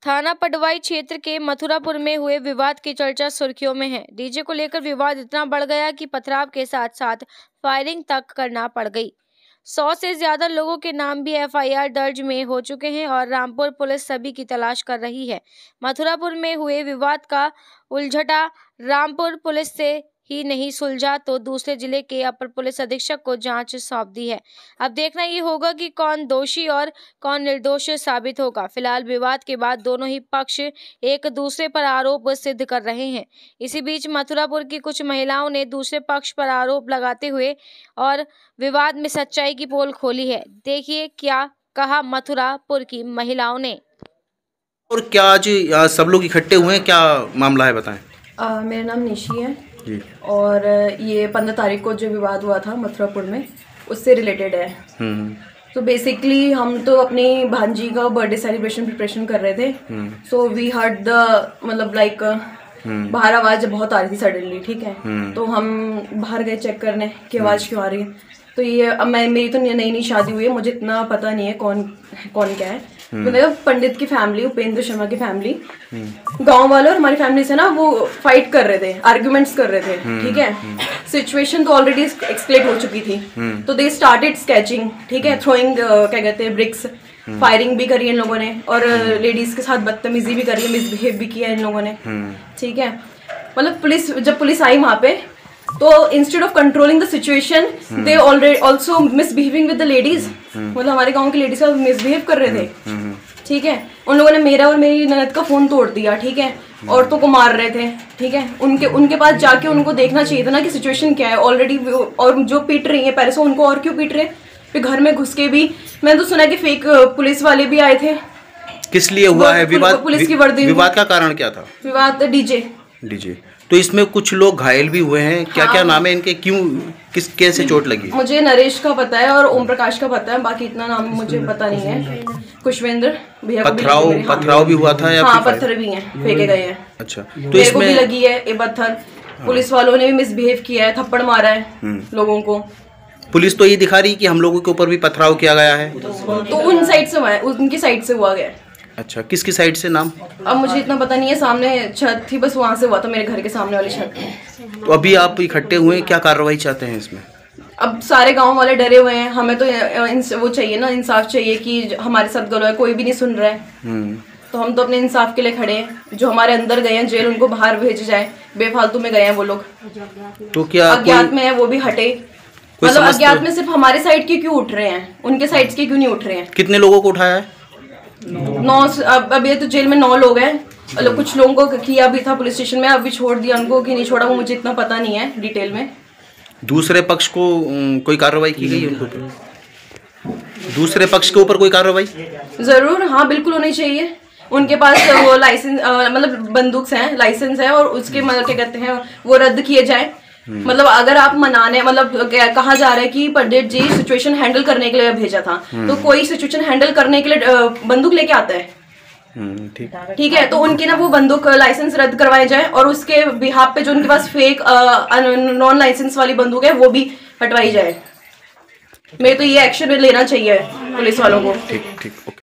थाना पटवाई क्षेत्र के मथुरापुर में हुए विवाद की चर्चा सुर्खियों में है। डीजे को लेकर विवाद इतना बढ़ गया कि पथराव के साथ साथ फायरिंग तक करना पड़ गई। 100 से ज्यादा लोगों के नाम भी एफआईआर दर्ज में हो चुके हैं और रामपुर पुलिस सभी की तलाश कर रही है। मथुरापुर में हुए विवाद का उलझटा रामपुर पुलिस से ही नहीं सुलझा तो दूसरे जिले के अपर पुलिस अधीक्षक को जांच सौंप दी है। अब देखना ये होगा कि कौन दोषी और कौन निर्दोष साबित होगा। फिलहाल विवाद के बाद दोनों ही पक्ष एक दूसरे पर आरोप सिद्ध कर रहे हैं। इसी बीच मथुरापुर की कुछ महिलाओं ने दूसरे पक्ष पर आरोप लगाते हुए और विवाद में सच्चाई की पोल खोली है। देखिए क्या कहा मथुरापुर की महिलाओं ने। और क्या आज यहाँ सब लोग इकट्ठे हुए हैं, क्या मामला है बताएं। मेरा नाम निशी है जी। और ये 15 तारीख को जो विवाद हुआ था मथुरापुर में उससे रिलेटेड है। तो बेसिकली हम तो अपनी भांजी का बर्थडे सेलिब्रेशन प्रिपरेशन कर रहे थे। सो वी हर्ड द मतलब लाइक बाहर आवाज़ बहुत आ रही थी सडनली, ठीक है। तो हम बाहर गए चेक करने की आवाज़ क्यों आ रही है। तो ये अब मेरी तो नई शादी हुई है, मुझे इतना पता नहीं है कौन क्या है। मतलब पंडित की फैमिली, उपेंद्र शर्मा की फैमिली, गांव वाले और हमारी फैमिली से ना वो फाइट कर रहे थे, आर्ग्यूमेंट्स कर रहे थे, ठीक है। सिचुएशन तो ऑलरेडी एक्सक्लेट हो चुकी थी। तो दे स्टार्टेड स्केचिंग, ठीक है, थ्रोइंग क्या कहते हैं ब्रिक्स, फायरिंग भी करी इन लोगों ने और लेडीज के साथ बदतमीजी भी करी, मिसबिहेव भी किया इन लोगों ने, ठीक है। मतलब जब पुलिस आई वहां पे तो instead of controlling the situation they already also misbehaving with the ladies. मतलब हमारे गांव की लेडीज मिसबिहेव कर रहे थे, ठीक है। उन लोगों ने मेरा और मेरी ननद का फोन तोड़ दिया, ठीक है। औरतों को मार रहे थे, ठीक है। उनके पास जाके उनको देखना चाहिए था ना कि सिचुएशन क्या है ऑलरेडी। और जो पीट रही है पहले से, उनको और क्यों पीट रहे। फिर घर में घुस के भी मैंने तो सुना कि फेक पुलिस वाले भी आए थे। किस लिए हुआ है विवाद? पुलिस की वर्दी। विवाद का कारण क्या था? विवाद डीजे। तो इसमें कुछ लोग घायल भी हुए हैं, क्या क्या नाम है इनके, क्यों कैसे चोट लगी? मुझे नरेश का पता है और ओम प्रकाश का पता है, बाकी इतना नाम मुझे पता नहीं है। खुशवेंद्र भैया पथराव भी हुआ था या? हाँ, पत्थर भी हैं, फेंके गए हैं। अच्छा, तो इसमें भी लगी है ये पत्थर। पुलिस वालों ने भी मिसबिहेव किया है, थप्पड़ मारा है लोगों को। पुलिस तो ये दिखा रही कि हम लोगों के ऊपर भी पथराव किया गया है। तो उन साइड से हुआ है, उनकी साइड से हुआ गया है। अच्छा, किसकी साइड से नाम? अब मुझे इतना पता नहीं है, सामने छत थी बस, वहाँ से हुआ था, मेरे घर के सामने वाली छत। तो अभी आप इकट्ठे हुए हैं, क्या कार्रवाई चाहते हैं इसमें? अब सारे गांव वाले डरे हुए हैं, हमें तो वो चाहिए ना, इंसाफ चाहिए कि हमारे साथ गलत है, कोई भी नहीं सुन रहा है। तो हम तो अपने इंसाफ के लिए खड़े हैं। जो हमारे अंदर गए हैं जेल, उनको बाहर भेजा जाए, बेफालतू में गए हैं वो लोग। तो क्या अज्ञात में है वो भी हटे। मतलब अज्ञात में सिर्फ हमारे साइड के क्यों उठ रहे हैं, उनके साइड के क्यों नहीं उठ रहे हैं? कितने लोगों को उठाया है? 9। अब ये तो जेल में 9 लोग हैं। मतलब कुछ लोगों को किया भी था पुलिस स्टेशन में, अभी छोड़ दिया उनको कि नहीं छोड़ा वो मुझे इतना पता नहीं है डिटेल में। दूसरे पक्ष को कोई कार्रवाई की गई उनके ऊपर? दूसरे पक्ष के ऊपर कोई कार्रवाई? जरूर, हाँ बिल्कुल होनी चाहिए। उनके पास वो लाइसेंस मतलब बंदूक है, लाइसेंस है, और उसके मतलब क्या कहते हैं वो रद्द किए जाए। मतलब अगर आप मनाने मतलब कहा जा रहा है कि पंडित जी सिचुएशन हैंडल करने के लिए भेजा था, तो कोई सिचुएशन हैंडल करने के लिए बंदूक लेके आता है, ठीक है। तो उनकी ना वो बंदूक लाइसेंस रद्द करवाए जाए और उसके बिहाफ पे जो उनके पास फेक नॉन लाइसेंस वाली बंदूक है वो भी हटवाई जाए। मेरे तो ये एक्शन लेना चाहिए पुलिस वालों को। ठीक।